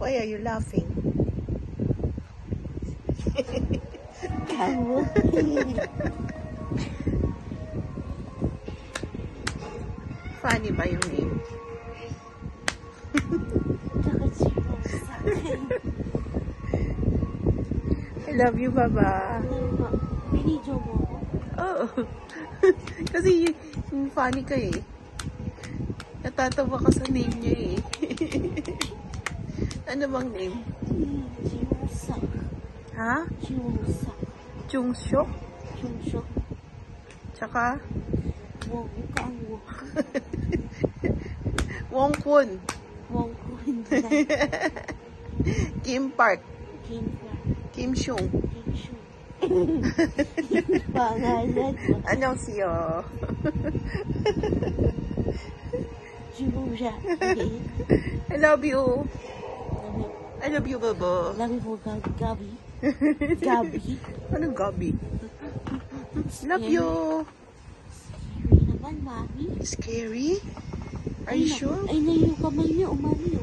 Why are you laughing? Funny ba yung name? I love you, Baba. Binidyo mo ako? Oo. Kasi funny ka eh. Natatawa ka sa name niya eh. Ano bang name? Jungsak. Ha? Jungsak. Jungseok? Jungseok. Tsaka? Wongkang. Wongkwon. Wongkwon. Kim Park. Kim Park. Kim Seung. Kim Seung. Pangalan mo. 안녕하세요. Jungja. I love you. I love you, Baba. Love mo Gabi. Gabi. Anong Gabi? Love you. Scary naman, Mami. Scary? Are you sure? Ay, na yung kamay niya, Mami.